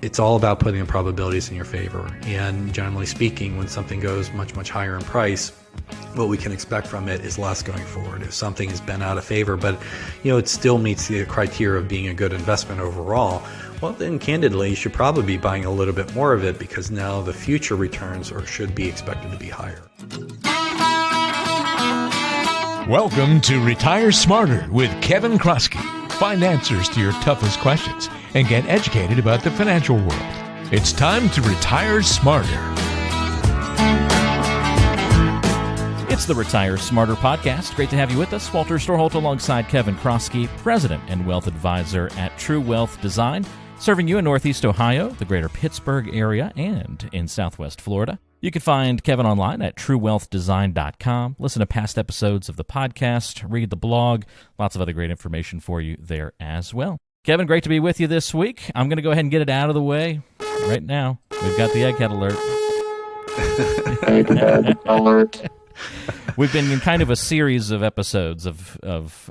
it's all about putting the probabilities in your favor. And generally speaking, when something goes much, much higher in price, what we can expect from it is less going forward. If something has been out of favor, but it still meets the criteria of being a good investment overall, well, then candidly, you should probably be buying a little bit more of it, because now the future returns should be expected to be higher. Welcome to Retire Smarter with Kevin Kroskey. Find answers to your toughest questions and get educated about the financial world. It's time to retire smarter. It's the Retire Smarter podcast. Great to have you with us. Walter Storholt alongside Kevin Kroskey, President and Wealth Advisor at True Wealth Design, serving you in Northeast Ohio, the greater Pittsburgh area, and in Southwest Florida. You can find Kevin online at truewealthdesign.com. Listen to past episodes of the podcast, read the blog, lots of other great information for you there as well. Kevin, great to be with you this week. I'm going to go ahead and get it out of the way right now. We've got the egghead alert. Egghead alert. We've been in kind of a series of episodes of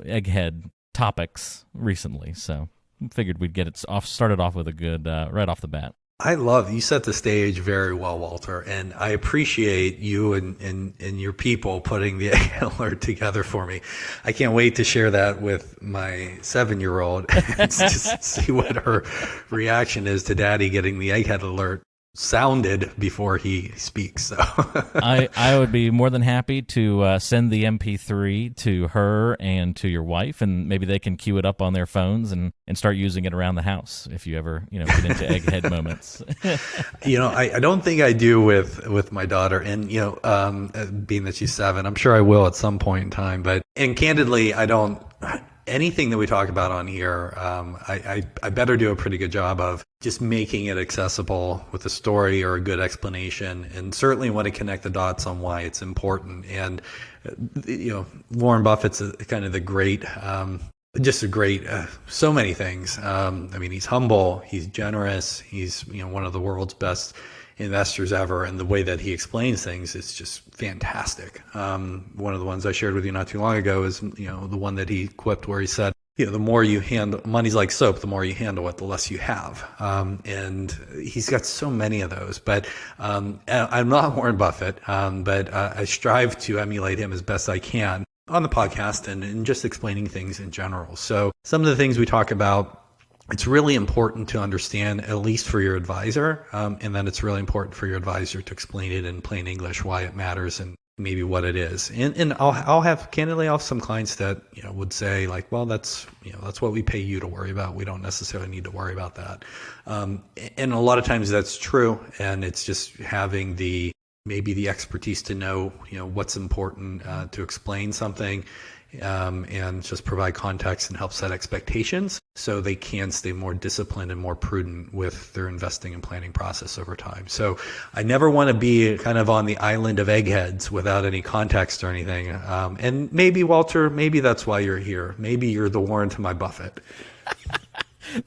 egghead topics recently, so figured we'd get it started off with a good right off the bat. I love, you set the stage very well, Walter, and I appreciate you and your people putting the egghead alert together for me. I can't wait to share that with my 7-year-old and just see what her reaction is to Daddy getting the egghead alert sounded before he speaks. So I would be more than happy to send the MP3 to her and to your wife, and maybe they can queue it up on their phones and start using it around the house if you ever get into egghead moments. I don't think I do with my daughter, and being that she's 7, I'm sure I will at some point in time. And candidly, I don't. Anything that we talk about on here, I better do a pretty good job of just making it accessible with a story or a good explanation, and certainly want to connect the dots on why it's important. And Warren Buffett's kind of the great, just a great, so many things. He's humble, he's generous, he's one of the world's best investors ever, and the way that he explains things is just fantastic. One of the ones I shared with you not too long ago is the one that he quipped where he said, the more you handle, money's like soap, the more you handle it, the less you have. And he's got so many of those. But I'm not Warren Buffett, but I strive to emulate him as best I can on the podcast and just explaining things in general. So some of the things we talk about, it's really important to understand, at least for your advisor, and then it's really important for your advisor to explain it in plain English, why it matters and maybe what it is. And I'll have some clients that would say like, well, that's what we pay you to worry about. We don't necessarily need to worry about that. And a lot of times that's true, and it's just having maybe the expertise to know what's important to explain something. And just provide context and help set expectations so they can stay more disciplined and more prudent with their investing and planning process over time. So I never want to be kind of on the island of eggheads without any context or anything. And maybe, Walter, maybe that's why you're here. Maybe you're the Warren to my Buffett.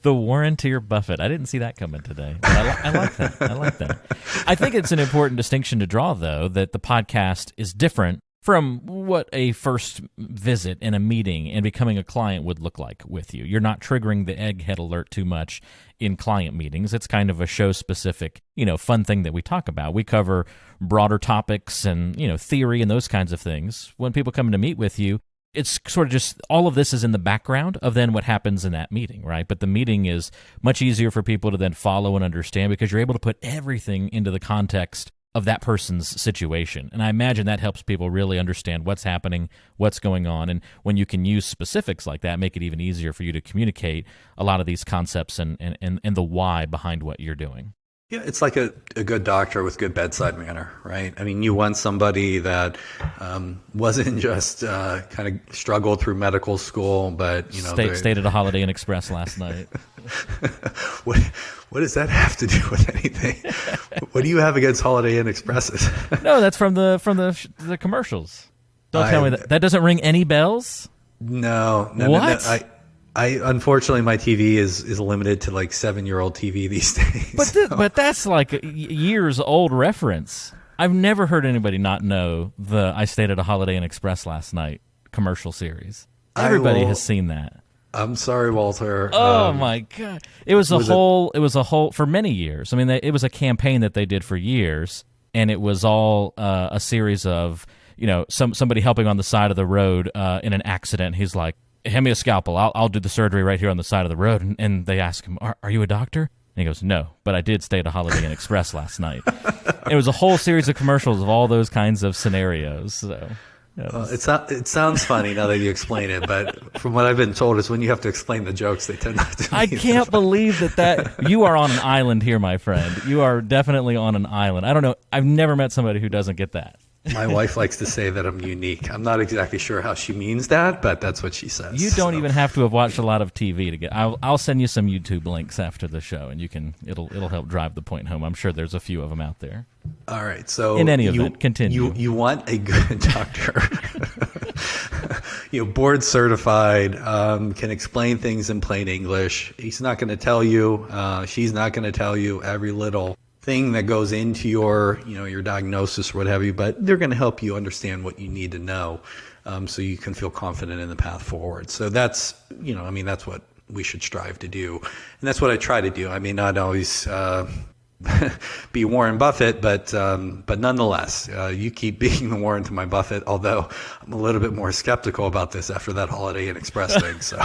The Warren to your Buffett. I didn't see that coming today. But I like that. I like that. I think it's an important distinction to draw, though, that the podcast is different from what a first visit in a meeting and becoming a client would look like with you. You're not triggering the egghead alert too much in client meetings. It's kind of a show-specific, fun thing that we talk about. We cover broader topics and, theory and those kinds of things. When people come to meet with you, it's sort of just all of this is in the background of then what happens in that meeting, right? But the meeting is much easier for people to then follow and understand because you're able to put everything into the context of that person's situation. And I imagine that helps people really understand what's happening, what's going on. And when you can use specifics like that, make it even easier for you to communicate a lot of these concepts and the why behind what you're doing. Yeah, it's like a good doctor with good bedside manner, right? I mean, you want somebody that wasn't just kind of struggled through medical school, but stayed at a Holiday Inn Express last night. What does that have to do with anything? What do you have against Holiday Inn Expresses? No, that's from the commercials. Don't tell me that doesn't ring any bells. No. What? No, I unfortunately my TV is limited to like 7-year-old TV these days. But that's like a years old reference. I've never heard anybody not know the "I stayed at a Holiday Inn Express last night" commercial series. Everybody has seen that. I'm sorry, Walter. Oh my God! It was a whole for many years. I mean, it was a campaign that they did for years, and it was all a series of somebody helping on the side of the road in an accident. He's like, "Hand me a scalpel. I'll do the surgery right here on the side of the road." And they ask him, "Are you a doctor?" And he goes, "No, but I did stay at a Holiday Inn Express last night." It was a whole series of commercials of all those kinds of scenarios. So. It sounds funny now that you explain it, but from what I've been told is when you have to explain the jokes, they tend not to be I can't believe that you are on an island here, my friend. You are definitely on an island. I don't know. I've never met somebody who doesn't get that. My wife likes to say that I'm unique. I'm not exactly sure how she means that, but that's what she says. You don't even have to have watched a lot of TV to get. I'll send you some YouTube links after the show, and it'll help drive the point home. I'm sure there's a few of them out there. All right. So in any event, continue. You want a good doctor, board certified, can explain things in plain English. He's not going to tell you. She's not going to tell you every little thing that goes into your diagnosis or what have you, but they're going to help you understand what you need to know, so you can feel confident in the path forward. So that's what we should strive to do, and that's what I try to do. I may not always be Warren Buffett, but nonetheless, you keep being the Warren to my Buffett. Although I'm a little bit more skeptical about this after that Holiday Inn Express thing. So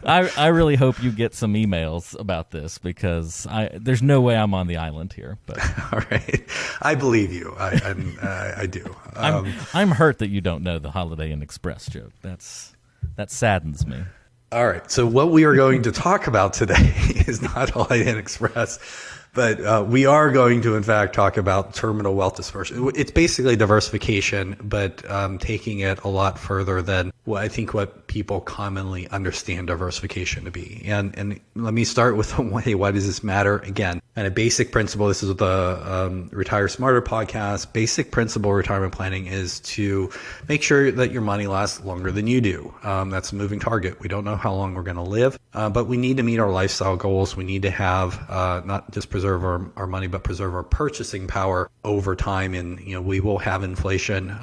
I really hope you get some emails about this, because there's no way I'm on the island here. But all right, I believe you. I do. I'm hurt that you don't know the Holiday Inn Express joke. That saddens me. All right, so what we are going to talk about today is not Holiday Inn Express. But we are going to, in fact, talk about terminal wealth dispersion. It's basically diversification, but taking it a lot further than what people commonly understand diversification to be. And let me start with why does this matter? Again, and a basic principle. This is the Retire Smarter podcast. Basic principle of retirement planning is to make sure that your money lasts longer than you do. That's a moving target. We don't know how long we're going to live, but we need to meet our lifestyle goals. We need to have not just preserve our money, but preserve our purchasing power over time. And, we will have inflation.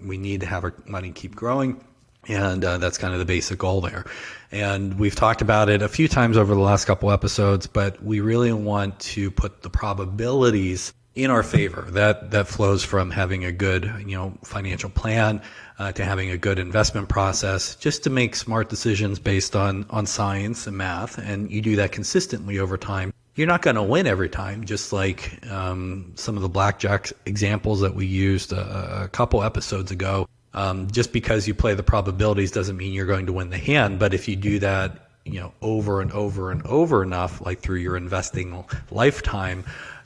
We need to have our money keep growing. And that's kind of the basic goal there. And we've talked about it a few times over the last couple episodes, but we really want to put the probabilities in our favor. That flows from having a good, financial plan, to having a good investment process, just to make smart decisions based on science and math. And you do that consistently over time. You're not going to win every time, just like some of the blackjack examples that we used a couple episodes ago. Just because you play the probabilities doesn't mean you're going to win the hand. But if you do that, over and over and over enough, like through your investing lifetime,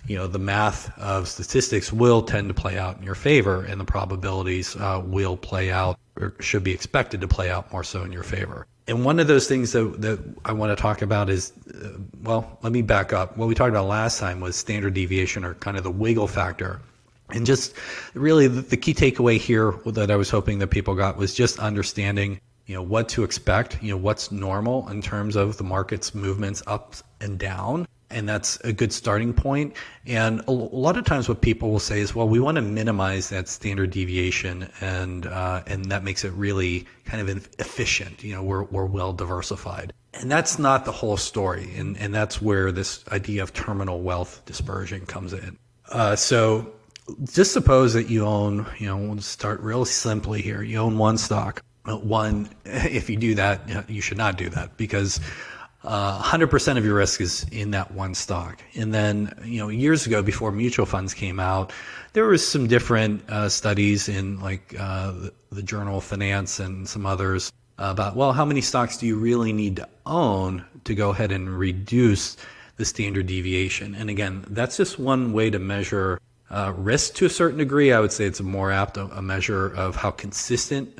the math of statistics will tend to play out in your favor, and the probabilities will play out, or should be expected to play out more so in your favor. And one of those things that I want to talk about is, let me back up. What we talked about last time was standard deviation, or kind of the wiggle factor. And just really the key takeaway here that I was hoping that people got was just understanding, what to expect, what's normal in terms of the market's movements up and down. And that's a good starting point. And a lot of times what people will say is, well, we want to minimize that standard deviation, and that makes it really kind of efficient. We're well diversified. And that's not the whole story. And that's where this idea of terminal wealth dispersion comes in. So just suppose that you own, we'll start real simply here. You own one stock. If you do that, you should not do that, because 100% of your risk is in that one stock. And then, years ago, before mutual funds came out, there was some different studies in the Journal of Finance and some others about, how many stocks do you really need to own to go ahead and reduce the standard deviation? And again, that's just one way to measure risk to a certain degree. I would say it's a more apt a measure of how consistent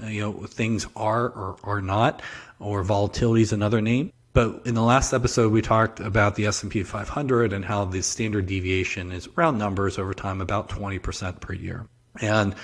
things are or are not, or volatility is another name. But in the last episode, we talked about the S&P 500 and how the standard deviation is, round numbers over time, about 20% per year. And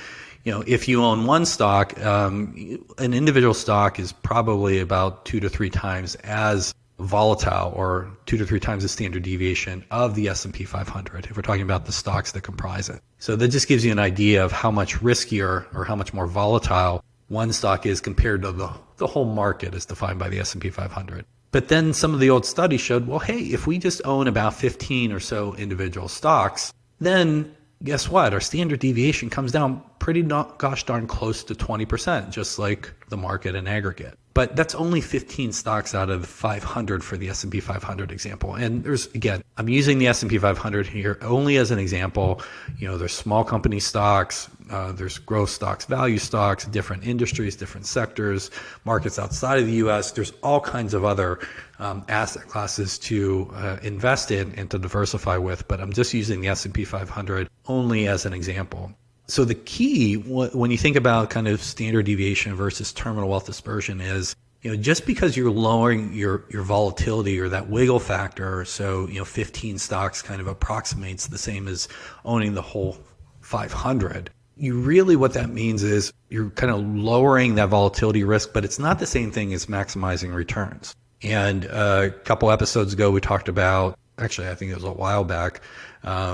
if you own one stock, an individual stock is probably about 2 to 3 times as volatile, or 2 to 3 times the standard deviation of the S&P 500, if we're talking about the stocks that comprise it. So that just gives you an idea of how much riskier or how much more volatile one stock is compared to the whole market as defined by the S&P 500. But then some of the old studies showed, well, hey, if we just own about 15 or so individual stocks, then guess what? Our standard deviation comes down pretty gosh darn close to 20%, just like the market in aggregate. But that's only 15 stocks out of 500 for the S&P 500 example. And there's, again, I'm using the S&P 500 here only as an example. There's small company stocks, there's growth stocks, value stocks, different industries, different sectors, markets outside of the U.S. There's all kinds of other asset classes to invest in and to diversify with. But I'm just using the S&P 500 only as an example. So the key when you think about kind of standard deviation versus terminal wealth dispersion is, just because you're lowering your volatility or that wiggle factor, so 15 stocks kind of approximates the same as owning the whole 500. You really, what that means is you're kind of lowering that volatility risk, but it's not the same thing as maximizing returns. And a couple episodes ago, we talked about, actually, I think it was a while back,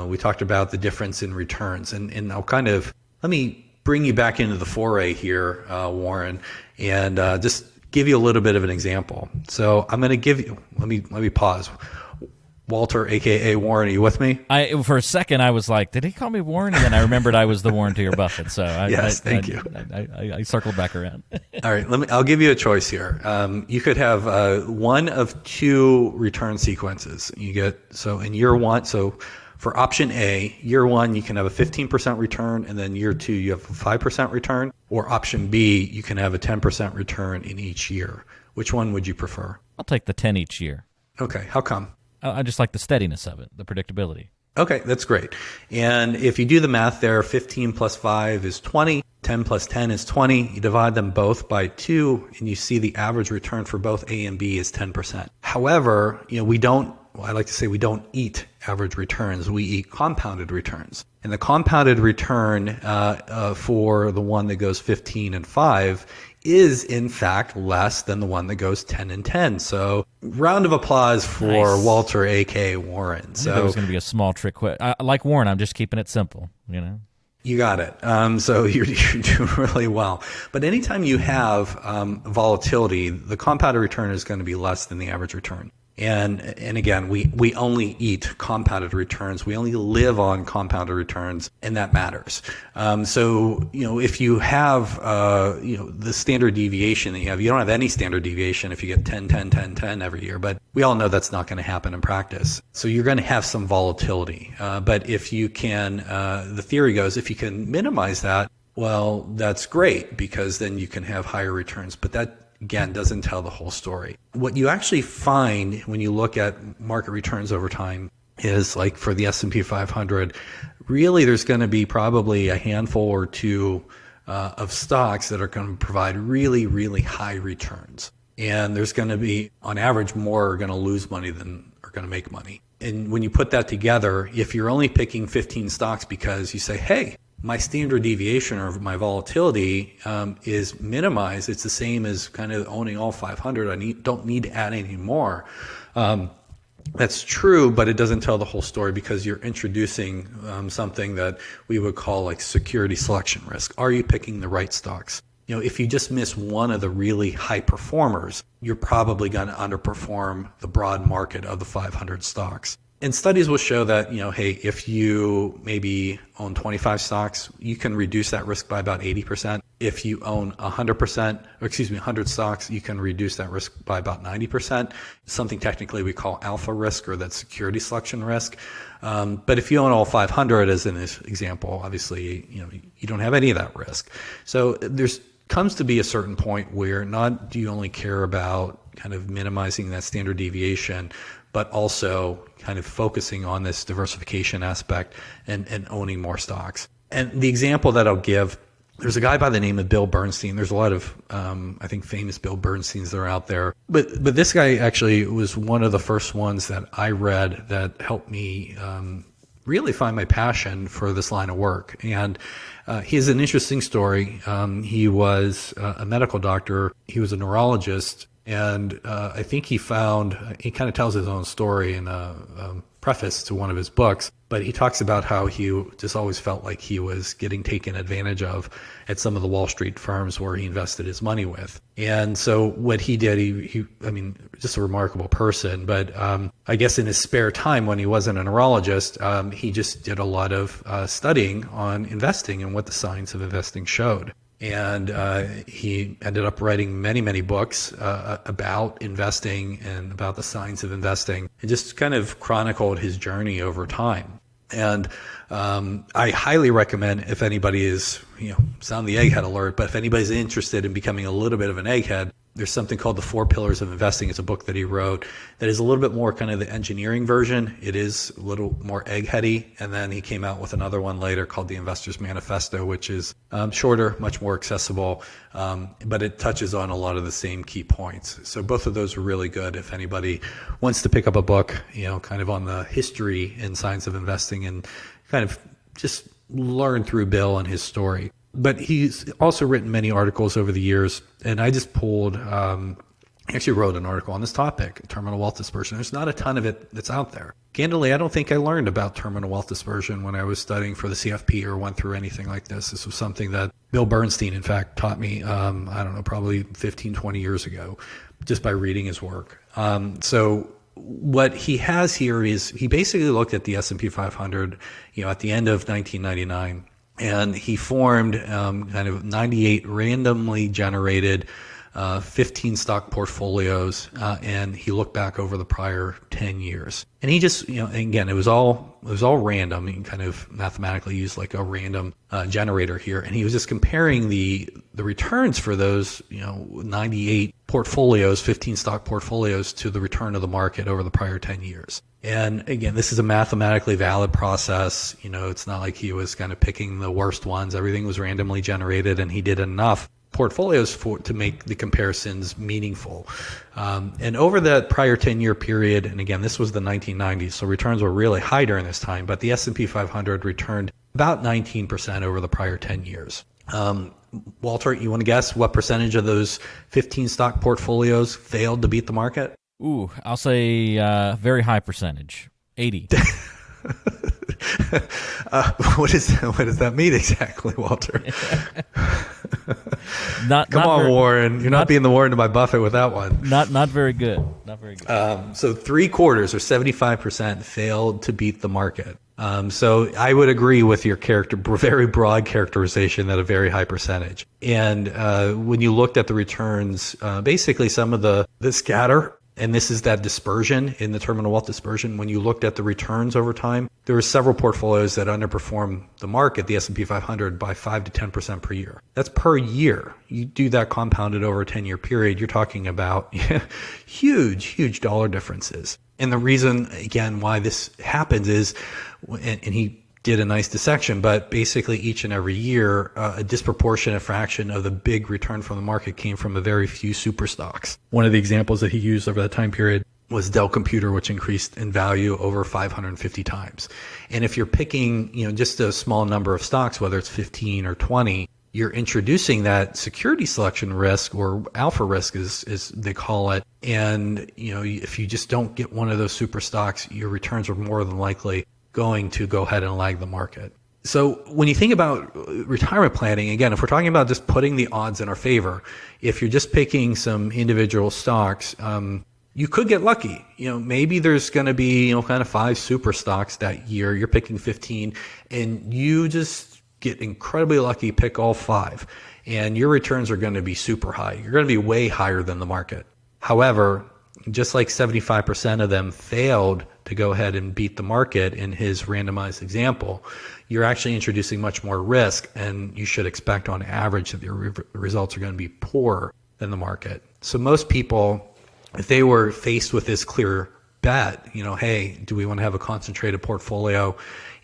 we talked about the difference in returns. And I'll let me bring you back into the foray here, Warren, and just give you a little bit of an example. So I'm going to give you, let me pause. Walter, aka Warren, are you with me? For a second, I was like, did he call me Warren? And then I remembered I was the Warren to your Buffett. So thank you. I circled back around. All right, I'll give you a choice here. You could have one of two return sequences. You get, so in year one, so for option A, year one, you can have a 15% return, and then year two, you have a 5% return. Or option B, you can have a 10% return in each year. Which one would you prefer? I'll take the 10 each year. Okay, how come? I just like the steadiness of it, the predictability. Okay, that's great. And if you do the math there, 15 plus 5 is 20, 10 plus 10 is 20. You divide them both by 2, and you see the average return for both A and B is 10%. However, I like to say we don't eat average returns. We eat compounded returns. And the compounded return for the one that goes 15 and 5 is in fact less than the one that goes 10 and 10. So round of applause for nice. Walter, aka Warren. So there was going to be a small trick. Like Warren, I'm just keeping it simple, You got it. So you're doing really well. But anytime you have volatility, the compounded return is going to be less than the average return. And again, we only eat compounded returns. We only live on compounded returns, and that matters. So, if you have, the standard deviation that you don't have any standard deviation if you get 10, 10, 10, 10 every year, but we all know that's not going to happen in practice. So you're going to have some volatility. But if you can, the theory goes, if you can minimize that, well, that's great, because then you can have higher returns. But that, again, doesn't tell the whole story. What you actually find when you look at market returns over time is, like for the S&P 500, really there's going to be probably a handful or two of stocks that are going to provide really, really high returns. And there's going to be, on average, more are going to lose money than are going to make money. And when you put that together, if you're only picking 15 stocks because you say, hey, my standard deviation or my volatility is minimized, it's the same as kind of owning all 500. I don't need to add any more. That's true, but it doesn't tell the whole story, because you're introducing something that we would call like security selection risk. Are you picking the right stocks? If you just miss one of the really high performers, you're probably going to underperform the broad market of the 500 stocks. And studies will show that, hey, if you maybe own 25 stocks, you can reduce that risk by about 80%. If you own 100 stocks, you can reduce that risk by about 90%. Something technically we call alpha risk, or that security selection risk. But if you own all 500, as in this example, obviously, you don't have any of that risk. So there's comes to be a certain point where not do you only care about kind of minimizing that standard deviation, but also kind of focusing on this diversification aspect and owning more stocks. And the example that I'll give, there's a guy by the name of Bill Bernstein. There's a lot of, I think, famous Bill Bernsteins that are out there. But this guy actually was one of the first ones that I read that helped me really find my passion for this line of work. And he has an interesting story. He was a medical doctor. He was a neurologist. And I think he kind of tells his own story in a preface to one of his books, but he talks about how he just always felt like he was getting taken advantage of at some of the Wall Street firms where he invested his money with. And so what he did, I mean, just a remarkable person, but I guess in his spare time when he wasn't a neurologist, he just did a lot of studying on investing and what the science of investing showed. And he ended up writing many, many books about investing and about the science of investing, and just kind of chronicled his journey over time. And I highly recommend, if anybody is, sound the egghead alert, but if anybody's interested in becoming a little bit of an egghead, there's something called The 4 Pillars of Investing. It's a book that he wrote that is a little bit more kind of the engineering version. It is a little more eggheady. And then he came out with another one later called The Investor's Manifesto, which is shorter, much more accessible, but it touches on a lot of the same key points. So both of those are really good if anybody wants to pick up a book, kind of on the history and science of investing and kind of just learn through Bill and his story. But he's also written many articles over the years, and I just pulled, he actually wrote an article on this topic, terminal wealth dispersion. There's not a ton of it that's out there. Candidly, I don't think I learned about terminal wealth dispersion when I was studying for the CFP or went through anything like this. This was something that Bill Bernstein, in fact, taught me, I don't know, probably 15, 20 years ago, just by reading his work. So what he has here is he basically looked at the S&P 500, at the end of 1999. And he formed kind of 98 randomly generated 15 stock portfolios, and he looked back over the prior 10 years. And he just, again, it was all random. He kind of mathematically used like a random generator here, and he was just comparing the returns for those 98 portfolios, 15 stock portfolios, to the return of the market over the prior 10 years. And again, this is a mathematically valid process. It's not like he was kind of picking the worst ones. Everything was randomly generated, and he did enough portfolios to make the comparisons meaningful. And over the prior 10-year period, and again, this was the 1990s, so returns were really high during this time, but the S&P 500 returned about 19% over the prior 10 years. Walter, you want to guess what percentage of those 15 stock portfolios failed to beat the market? Ooh, I'll say very high percentage, 80. What does that mean exactly, Walter? Come on, Warren. You're not being the Warren to my Buffett with that one. Not very good. Not very good. So 3/4 or 75% failed to beat the market. So I would agree with your very broad characterization that a very high percentage. And when you looked at the returns, basically some of the scatter, and this is that dispersion in the terminal wealth dispersion. When you looked at the returns over time, there were several portfolios that underperformed the market, the S&P 500, by 5 to 10% per year. That's per year. You do that compounded over a 10-year period, you're talking about huge dollar differences. And the reason, again, why this happens is, and he did a nice dissection, but basically each and every year, a disproportionate fraction of the big return from the market came from a very few super stocks. One of the examples that he used over that time period was Dell Computer, which increased in value over 550 times. And if you're picking, just a small number of stocks, whether it's 15 or 20, you're introducing that security selection risk, or alpha risk as they call it. And, if you just don't get one of those super stocks, your returns are more than likely going to go ahead and lag the market. So when you think about retirement planning, again, if we're talking about just putting the odds in our favor, if you're just picking some individual stocks, you could get lucky. Maybe there's going to be, kind of 5 super stocks that year. You're picking 15 and you just get incredibly lucky, pick all 5, and your returns are going to be super high. You're going to be way higher than the market. However, just like 75% of them failed to go ahead and beat the market in his randomized example, you're actually introducing much more risk, and you should expect on average that your results are going to be poorer than the market. So most people, if they were faced with this clear bet, hey, do we want to have a concentrated portfolio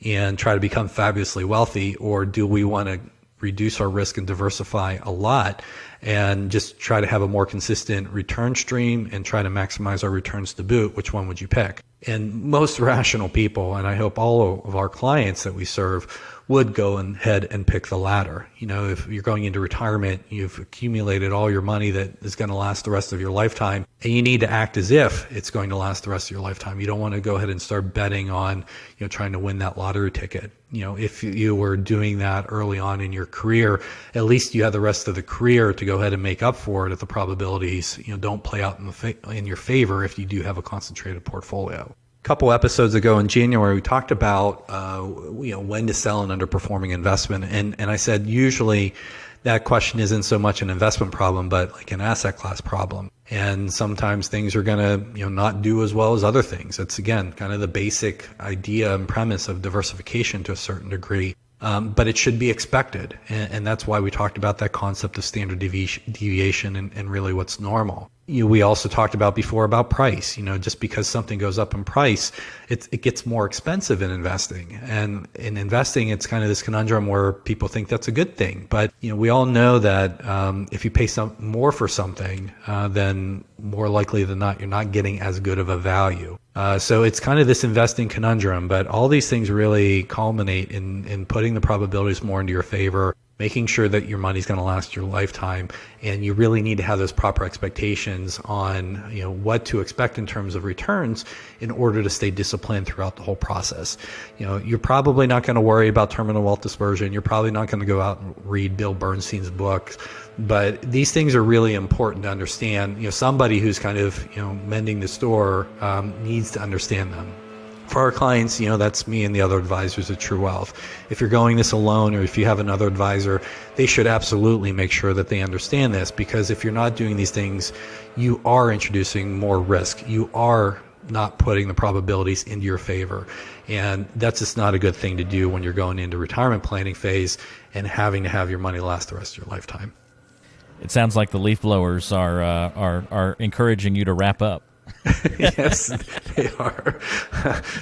and try to become fabulously wealthy, or do we want to reduce our risk and diversify a lot? and just try to have a more consistent return stream and try to maximize our returns to boot, which one would you pick? And most rational people, and I hope all of our clients that we serve, would go ahead and pick the latter. If you're going into retirement, you've accumulated all your money that is going to last the rest of your lifetime, and you need to act as if it's going to last the rest of your lifetime. You don't want to go ahead and start betting on, trying to win that lottery ticket. If you were doing that early on in your career, at least you have the rest of the career to go ahead and make up for it if the probabilities, don't play out in your favor if you do have a concentrated portfolio. Couple episodes ago in January, we talked about when to sell an underperforming investment, and I said usually that question isn't so much an investment problem, but like an asset class problem. And sometimes things are going to not do as well as other things. That's again kind of the basic idea and premise of diversification to a certain degree. But it should be expected, and that's why we talked about that concept of standard deviation and really what's normal. We also talked about before about price. Just because something goes up in price, it gets more expensive in investing. And in investing, it's kind of this conundrum where people think that's a good thing. But we all know that if you pay some more for something, then more likely than not, you're not getting as good of a value. So it's kind of this investing conundrum. But all these things really culminate in putting the probabilities more into your favor, making sure that your money's going to last your lifetime, and you really need to have those proper expectations on what to expect in terms of returns in order to stay disciplined throughout the whole process. You're probably not going to worry about terminal wealth dispersion. You're probably not going to go out and read Bill Bernstein's book, but these things are really important to understand. Somebody who's kind of mending the store needs to understand them. For our clients, that's me and the other advisors at True Wealth. If you're going this alone or if you have another advisor, they should absolutely make sure that they understand this, because if you're not doing these things, you are introducing more risk. You are not putting the probabilities into your favor. And that's just not a good thing to do when you're going into retirement planning phase and having to have your money last the rest of your lifetime. It sounds like the leaf blowers are encouraging you to wrap up. Yes, they are.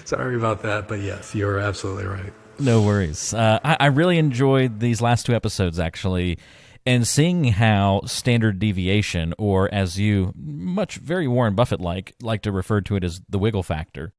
Sorry about that, but yes, you're absolutely right. No worries. I really enjoyed these last two episodes, actually, and seeing how standard deviation, or as you very Warren Buffett like to refer to it as the wiggle factor,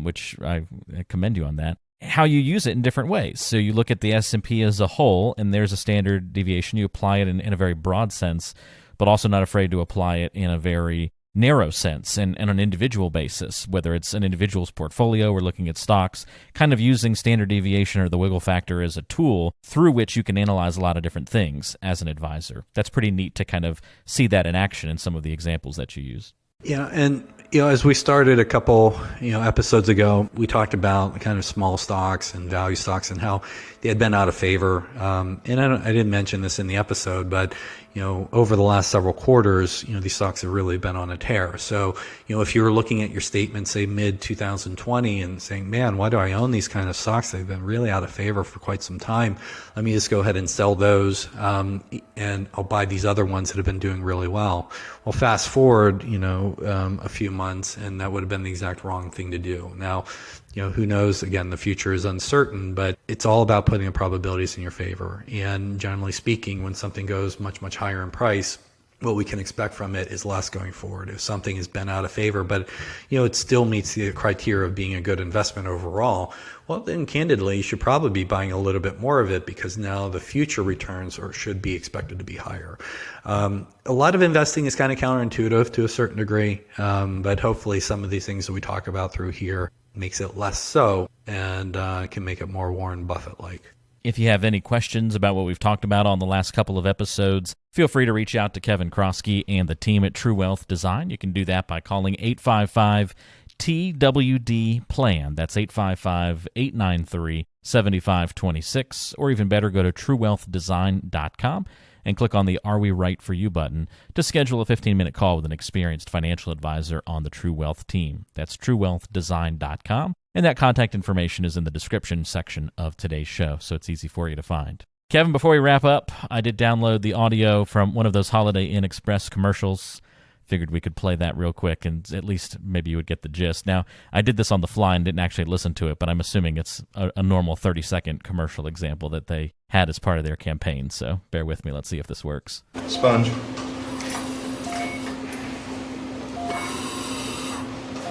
which I commend you on that, how you use it in different ways. So you look at the S&P as a whole, and there's a standard deviation. You apply it in a very broad sense, but also not afraid to apply it in a very narrow sense and on an individual basis, whether it's an individual's portfolio or looking at stocks, kind of using standard deviation or the wiggle factor as a tool through which you can analyze a lot of different things as an advisor. That's pretty neat to kind of see that in action in some of the examples that you use. Yeah, and as we started a couple episodes ago, we talked about kind of small stocks and value stocks and how they had been out of favor. And I didn't mention this in the episode, but over the last several quarters, these stocks have really been on a tear. So, if you're looking at your statement, say mid 2020, and saying, man, why do I own these kind of stocks? They've been really out of favor for quite some time. Let me just go ahead and sell those, and I'll buy these other ones that have been doing really well. Well, fast forward, a few months, and that would have been the exact wrong thing to do. Now, who knows? Again, the future is uncertain, but it's all about putting the probabilities in your favor. And generally speaking, when something goes much, much higher in price, what we can expect from it is less going forward. If something has been out of favor, but it still meets the criteria of being a good investment overall, well, then candidly, you should probably be buying a little bit more of it, because now the future returns should be expected to be higher. A lot of investing is kind of counterintuitive to a certain degree, but hopefully some of these things that we talk about through here makes it less so, and can make it more Warren Buffett-like. If you have any questions about what we've talked about on the last couple of episodes, feel free to reach out to Kevin Kroskey and the team at True Wealth Design. You can do that by calling 855-TWD-PLAN. That's 855-893-7526. Or even better, go to truewealthdesign.com and click on the Are We Right For You button to schedule a 15-minute call with an experienced financial advisor on the True Wealth team. That's truewealthdesign.com. And that contact information is in the description section of today's show, so it's easy for you to find. Kevin, before we wrap up, I did download the audio from one of those Holiday Inn Express commercials figured we could play that real quick, and at least maybe you would get the gist. Now, I did this on the fly and didn't actually listen to it, but I'm assuming it's a normal 30-second commercial example that they had as part of their campaign, so bear with me. Let's see if this works. Sponge.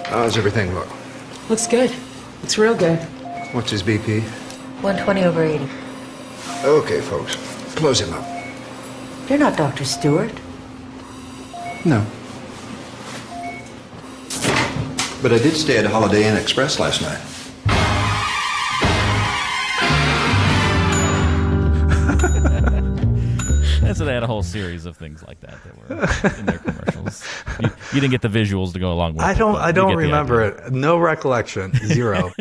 How's everything look? Looks good. Looks real good. What's his BP? 120/80. Okay, folks. Close him up. You're not Dr. Stewart. No. But I did stay at a Holiday Inn Express last night. And so they had a whole series of things like that were in their commercials. You didn't get the visuals to go along with it. I don't remember it. No recollection. Zero.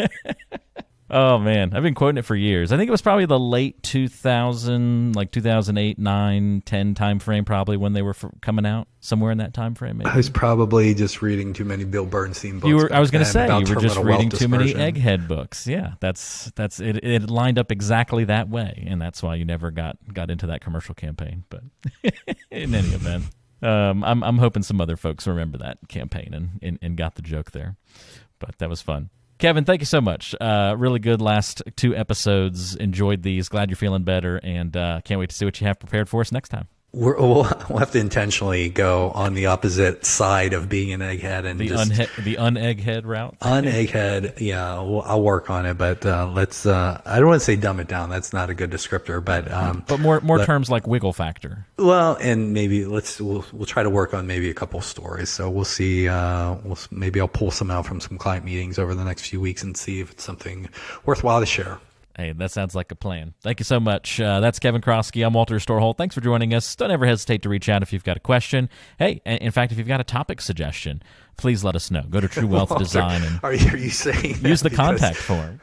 Oh, man. I've been quoting it for years. I think it was probably the late 2000, like 2008, 9, 10 time frame, probably when they were coming out. Somewhere in that time frame, maybe. I was probably just reading too many Bill Bernstein books. I was going to say, you were just reading too many dispersion. egghead books. Yeah, that's it. It lined up exactly that way, and that's why you never got into that commercial campaign. But in any event, I'm hoping some other folks remember that campaign and got the joke there. But that was fun. Kevin, thank you so much. Really good last 2 episodes. Enjoyed these. Glad you're feeling better, and can't wait to see what you have prepared for us next time. We'll have to intentionally go on the opposite side of being an egghead and the unegghead route. Unegghead, yeah. I'll work on it, but let's. I don't want to say dumb it down. That's not a good descriptor, but more terms like wiggle factor. Well, and maybe we'll try to work on maybe a couple stories. So we'll see. Maybe I'll pull some out from some client meetings over the next few weeks and see if it's something worthwhile to share. Hey, that sounds like a plan. Thank you so much. That's Kevin Krosky. I'm Walter Storholt. Thanks for joining us. Don't ever hesitate to reach out if you've got a question. Hey, in fact, if you've got a topic suggestion, please let us know. Go to True Wealth Walter, Design and are you saying use the because, contact form.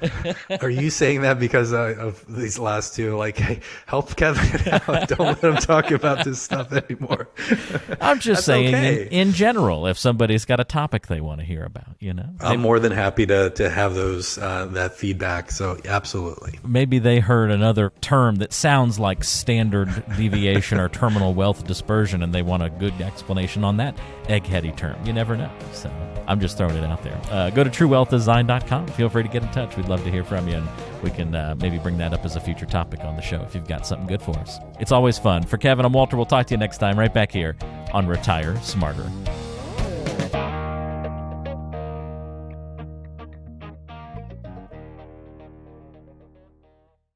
Are you saying that because of these last two? Like, hey, help Kevin out. Don't let him talk about this stuff anymore. I'm just saying, okay. in general, if somebody's got a topic they want to hear about, I'm more than happy to have those that feedback. So absolutely. Maybe they heard another term that sounds like standard deviation or terminal wealth dispersion, and they want a good explanation on that eggheady term. You never know. So I'm just throwing it out there. Go to truewealthdesign.com. Feel free to get in touch. We'd love to hear from you, and we can maybe bring that up as a future topic on the show if you've got something good for us. It's always fun. For Kevin, I'm Walter. We'll talk to you next time right back here on Retire Smarter.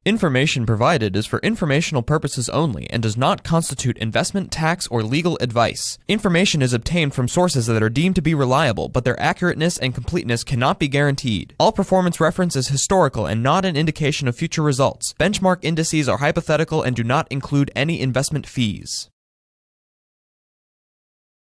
Information provided is for informational purposes only and does not constitute investment, tax, or legal advice. Information is obtained from sources that are deemed to be reliable, but their accurateness and completeness cannot be guaranteed. All performance reference is historical and not an indication of future results. Benchmark indices are hypothetical and do not include any investment fees.